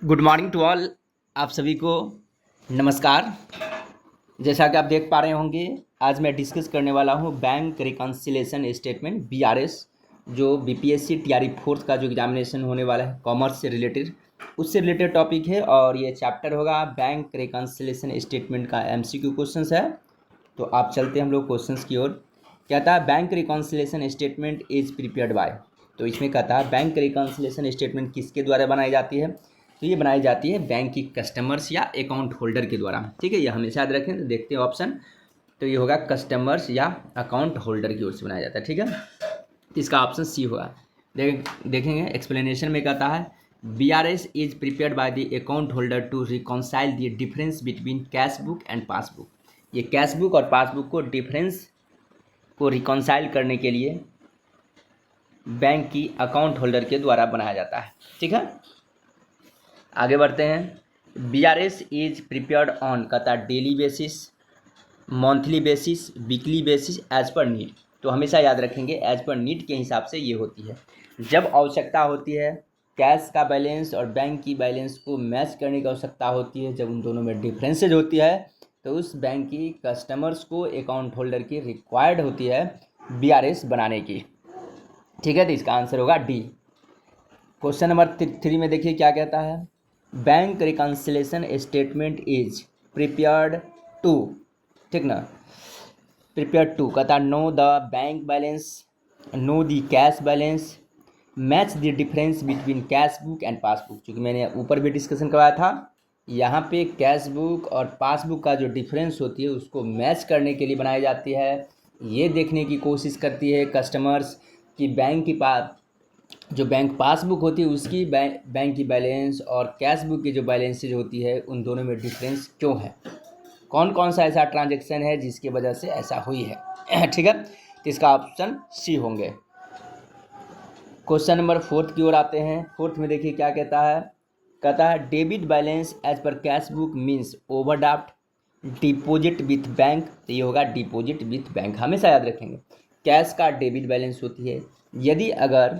Good morning to all. आप सभी को नमस्कार। जैसा कि आप देख पा रहे होंगे, आज मैं डिस्कस करने वाला हूं बैंक रिकॉन्सिलेशन स्टेटमेंट बीआरएस, जो बीपीएससी टीआरई फोर्थ का जो एग्जामिनेशन होने वाला है कॉमर्स से रिलेटेड, उससे रिलेटेड टॉपिक है। और ये चैप्टर होगा बैंक रिकॉन्सिलेशन स्टेटमेंट का एमसीक्यू क्वेश्चंस है। तो आप चलते हैं हम लोग क्वेश्चंस की ओर। कहता है bank reconciliation statement is prepared bye. तो इसमें कहता है बैंक रिकॉन्सिलेशन स्टेटमेंट किसके द्वारा बनाई जाती है। तो ये बनाई जाती है बैंक की कस्टमर्स या अकाउंट होल्डर के द्वारा। ठीक है, ये हमेशा याद रखें। तो देखते हैं ऑप्शन, तो ये होगा कस्टमर्स या अकाउंट होल्डर की ओर से बनाया जाता है। ठीक है, इसका ऑप्शन सी होगा। देखेंगे एक्सप्लेनेशन में कहता है BRS is prepared by the account holder to reconcile the difference between cash book and passbook. ये कैश बुक और पासबुक को डिफरेंस को रिकॉन्साइल करने के लिए बैंक की अकाउंट होल्डर के द्वारा बनाया जाता है। ठीक है, आगे बढ़ते हैं। बीआरएस इज प्रिपेयर्ड ऑन कहता है daily basis, monthly basis, weekly basis, as per need. तो हमेशा याद रखेंगे एज पर नीड के हिसाब से ये होती है। जब आवश्यकता होती है कैश का बैलेंस और बैंक की बैलेंस को मैच करने की आवश्यकता होती है, जब उन दोनों में डिफरेंसेज होती है, तो उस बैंक की कस्टमर्स को अकाउंट होल्डर की रिक्वायर्ड होती है बीआरएस बनाने की। ठीक है, तो इसका आंसर होगा डी। क्वेश्चन नंबर 3 में देखिए क्या कहता है। Bank reconciliation statement is prepared to, ठीक ना, प्रिपेयर्ड टू कहता know the bank balance, know the cash balance, match the difference between cash book and passbook. चूँकि मैंने ऊपर भी डिस्कशन करवाया था, यहाँ पे कैश बुक और पासबुक का जो डिफरेंस होती है उसको मैच करने के लिए बनाई जाती है। ये देखने की कोशिश करती है कस्टमर्स कि बैंक की जो बैंक पासबुक होती है उसकी बैंक की बैलेंस और कैश बुक की जो बैलेंसेज होती है उन दोनों में डिफरेंस क्यों है, कौन कौन सा ऐसा ट्रांजैक्शन है जिसकी वजह से ऐसा हुई है। ठीक है, तो इसका ऑप्शन सी होंगे। क्वेश्चन नंबर 4 की ओर आते हैं। 4 में देखिए क्या कहता है। कहता है debit balance as per cash book means overdraft, deposit with bank. तो ये होगा डिपॉजिट विथ बैंक, हमेशा याद रखेंगे। कैश का डेबिट बैलेंस होती है, यदि अगर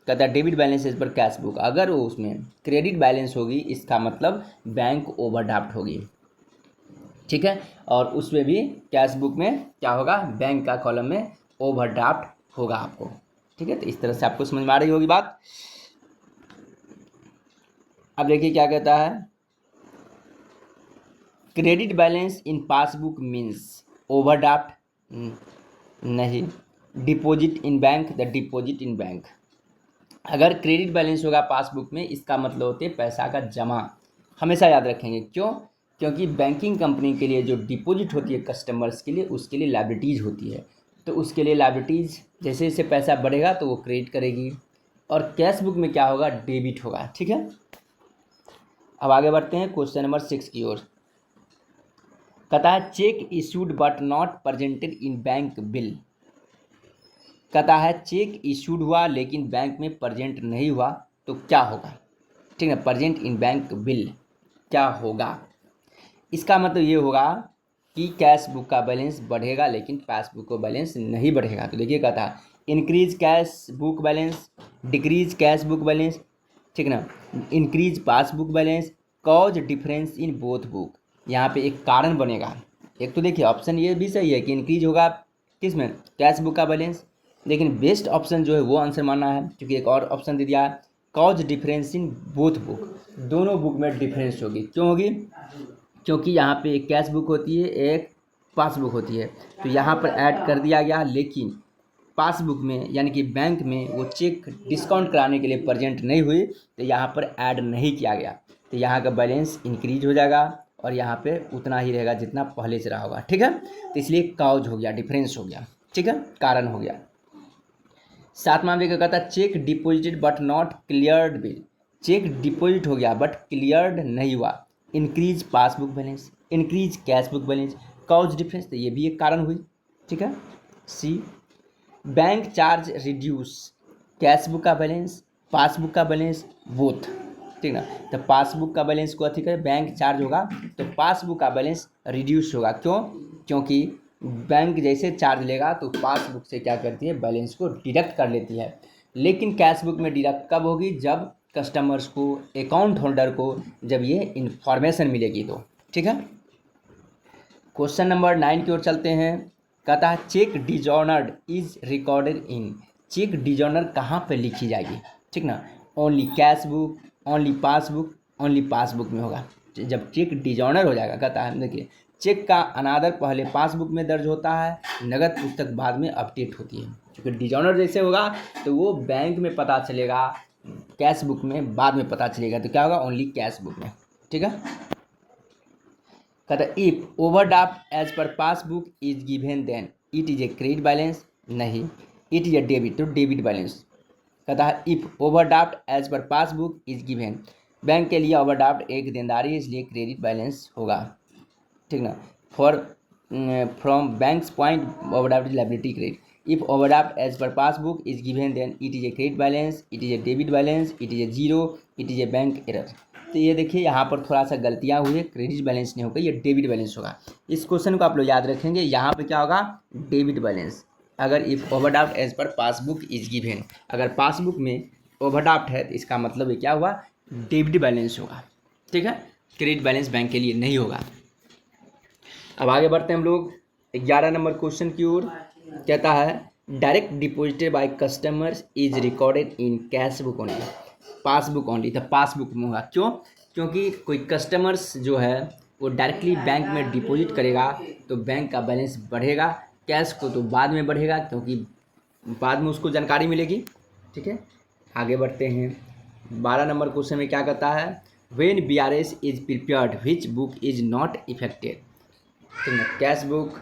कहता है डेबिट बैलेंस इस पर कैश बुक, अगर वो उसमें क्रेडिट बैलेंस होगी इसका मतलब बैंक ओवरड्राफ्ट होगी। ठीक है, और उसमें भी कैश बुक में क्या होगा, बैंक का कॉलम में ओवरड्राफ्ट होगा आपको। ठीक है, तो इस तरह से आपको समझ में आ रही होगी बात। अब देखिए क्या कहता है। Credit balance in passbook means overdraft, नहीं। Deposit in bank, the deposit in bank. अगर क्रेडिट बैलेंस होगा पासबुक में इसका मतलब होते है पैसा का जमा। हमेशा याद रखेंगे, क्यों? क्योंकि बैंकिंग कंपनी के लिए जो डिपॉजिट होती है कस्टमर्स के लिए, उसके लिए लायबिलिटीज़ होती है। तो उसके लिए लायबिलिटीज़ जैसे जैसे पैसा बढ़ेगा तो वो क्रेडिट करेगी, और कैश बुक में क्या होगा, डेबिट होगा। ठीक है, अब आगे बढ़ते हैं क्वेश्चन नंबर 6 की ओर। कहता है check issued but not presented in bank bill. कहता है चेक इशूड हुआ लेकिन बैंक में प्रेजेंट नहीं हुआ तो क्या होगा। ठीक है, प्रेजेंट इन बैंक बिल क्या होगा। इसका मतलब ये होगा कि कैश बुक का बैलेंस बढ़ेगा लेकिन पासबुक का बैलेंस नहीं बढ़ेगा। तो देखिए कहता है increase cash book balance, decrease cash book balance, ठीक ना, increase passbook balance, cause difference in both book. यहाँ पे एक कारण बनेगा। एक तो देखिए ऑप्शन ये भी सही है कि इंक्रीज होगा किस में, कैश बुक का बैलेंस, लेकिन बेस्ट ऑप्शन जो है वो आंसर मानना है, क्योंकि एक और ऑप्शन दे दिया है cause difference in both book, दोनों बुक में डिफरेंस होगी। क्यों होगी? क्योंकि यहाँ पे एक कैश बुक होती है एक पासबुक होती है, तो यहाँ पर ऐड कर दिया गया, लेकिन पासबुक में यानी कि बैंक में वो चेक डिस्काउंट कराने के लिए प्रेजेंट नहीं हुई, तो यहाँ पर ऐड नहीं किया गया, तो यहाँ का बैलेंस इंक्रीज हो जाएगा और यहाँ पे उतना ही रहेगा जितना पहले से रहा होगा। ठीक है, तो इसलिए कॉज हो गया, डिफरेंस हो गया। ठीक है, कारण हो गया। 7वां में क्या कहता है cheque deposited but not cleared bill. Cheque deposit हो गया बट क्लियर्ड नहीं हुआ। Increase passbook balance, increase cash book balance, cause difference, तो ये भी एक कारण हुई। ठीक है, C bank charge reduce cash book का बैलेंस, पासबुक का बैलेंस, बोथ। ठीक ना, तो पासबुक का बैलेंस को अधिक है, बैंक चार्ज होगा तो पासबुक का बैलेंस रिड्यूस होगा। क्यों? क्योंकि बैंक जैसे चार्ज लेगा तो पासबुक से क्या करती है, बैलेंस को डिडक्ट कर लेती है। लेकिन कैश बुक में डिडक्ट कब होगी, जब कस्टमर्स को, अकाउंट होल्डर को जब ये इंफॉर्मेशन मिलेगी तो। ठीक है, क्वेश्चन नंबर 9 की ओर चलते हैं। कहता है cheque dishonoured is recorded in, cheque dishonour कहाँ पे लिखी जाएगी, ठीक ना, only cash book, only passbook, only passbook में होगा। जब चेक डिजॉर्नर हो जाएगा, कहता है देखिए चेक का अनादर पहले पासबुक में दर्ज होता है, नगद पुस्तक बाद में अपडेट होती है। क्योंकि डिजॉर्नर जैसे होगा तो वो बैंक में पता चलेगा, कैश बुक में बाद में पता चलेगा, तो क्या होगा, ओनली कैश बुक में। ठीक है, कहता है if overdraft as per passbook is given then it is a credit balance, नहीं इट इज ए डेबिट, तो डेबिट बैलेंस। कहता है if overdraft as per passbook is given, bank के लिए ओवरड्राफ्ट एक देनदारी है इसलिए क्रेडिट बैलेंस होगा। ठीक ना, for from bank's point overdraft is liability credit, if overdraft as per passbook is given then it is a credit balance, it is a debit balance, it is a zero, it is a bank error. तो ये देखिए यहाँ पर थोड़ा सा गलतियाँ हुई है, क्रेडिट बैलेंस नहीं होगा, ये डेबिट बैलेंस होगा। इस क्वेश्चन को आप लोग याद रखेंगे, यहाँ पे क्या होगा, डेबिट बैलेंस। अगर if overdraft as per passbook is given, अगर पासबुक में ओवरड्राफ्ट है तो इसका मतलब ये क्या हुआ, डेबिट बैलेंस होगा। ठीक है, क्रेडिट बैलेंस बैंक के लिए नहीं होगा। अब आगे बढ़ते हैं हम लोग 11 नंबर क्वेश्चन की ओर। कहता है direct deposited bye customers is recorded in cash book only, passbook only, तो पासबुक में होगा। क्यों, क्योंकि कोई कस्टमर्स जो है वो डायरेक्टली बैंक में डिपॉजिट करेगा तो बैंक का बैलेंस बढ़ेगा, कैश को तो बाद में बढ़ेगा क्योंकि बाद में उसको जानकारी मिलेगी। ठीक है, आगे बढ़ते हैं 12 नंबर क्वेश्चन में क्या कहता है, when BRS is prepared which book is not affected. ठीक है, cash book,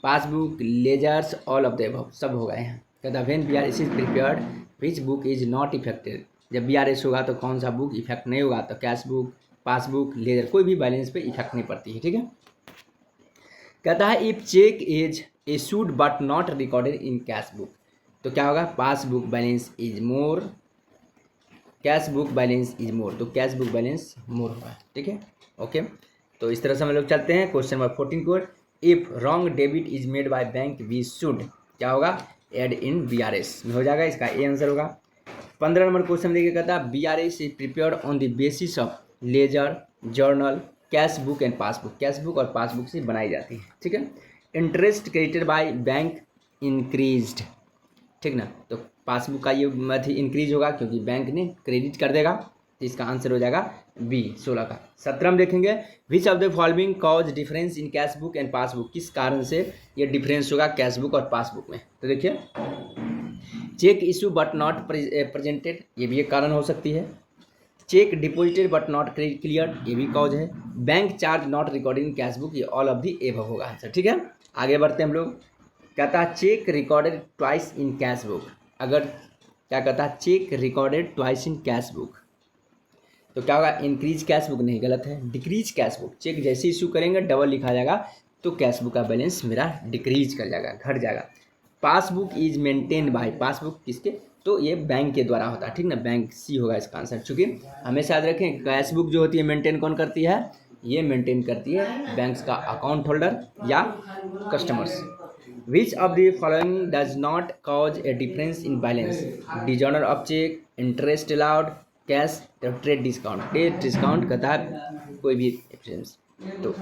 passbook, ledgers, all of the above, सब हो गए हैं। कहता है when BRS is prepared which book is not affected, जब बीआरएस होगा तो कौन सा बुक इफेक्ट नहीं होगा, तो कैश बुक, पासबुक, लेजर, कोई भी बैलेंस पे इफेक्ट नहीं पड़ती है। ठीक है, कहता है if cheque is issued but not recorded in cash book, तो क्या होगा, passbook balance is more, cash book balance is more, तो कैश बुक बैलेंस मोर होगा। ठीक है, ओके, तो इस तरह से हम लोग चलते हैं क्वेश्चन नंबर 14 को। If wrong debit is made by bank we should, क्या होगा, एड इन बीआरएस में हो जाएगा, इसका ए आंसर होगा। 15 नंबर क्वेश्चन देखिए, कहता है BRS is prepared on the basis of ledger, journal, cash book and passbook, cash book और पासबुक से बनाई जाती है। ठीक है, interest credited by bank increased, ठीक ना, तो पासबुक का ये अथी इंक्रीज होगा क्योंकि बैंक ने क्रेडिट कर देगा, तो इसका आंसर हो जाएगा बी 16 का। 17 में देखेंगे which of the following cause difference in cash book and passbook, किस कारण से ये डिफरेंस होगा कैश बुक और पासबुक में। तो देखिए cheque issue but not presented, ये भी एक कारण हो सकती है। Cheque deposited but not clear, ये भी कॉज है। Bank charge not recording in cash book, ये ऑल ऑफ दी एबव होगा आंसर। ठीक है, आगे बढ़ते हैं हम लोग। कहता है cheque recorded twice in cash book, अगर क्या कहता है cheque recorded twice in cash book, तो क्या होगा, इंक्रीज कैश बुक, नहीं गलत है, डिक्रीज कैश बुक। चेक जैसे इशू करेंगे डबल लिखा जाएगा तो कैश बुक का बैलेंस मेरा डिक्रीज कर जाएगा, घट जाएगा। Passbook is maintained by, passbook किसके, तो ये बैंक के द्वारा होता है। ठीक ना, बैंक सी होगा इसका आंसर। चूँकि हमेशा याद रखें कैश बुक जो होती है मेंटेन कौन करती है, ये मेंटेन करती है बैंक्स का अकाउंट होल्डर या customers. Which of the following does not cause a difference in balance? Dishonour of check, interest allowed, cash, trade discount। Trade discount कहता है कोई भी डिफरेंस। तो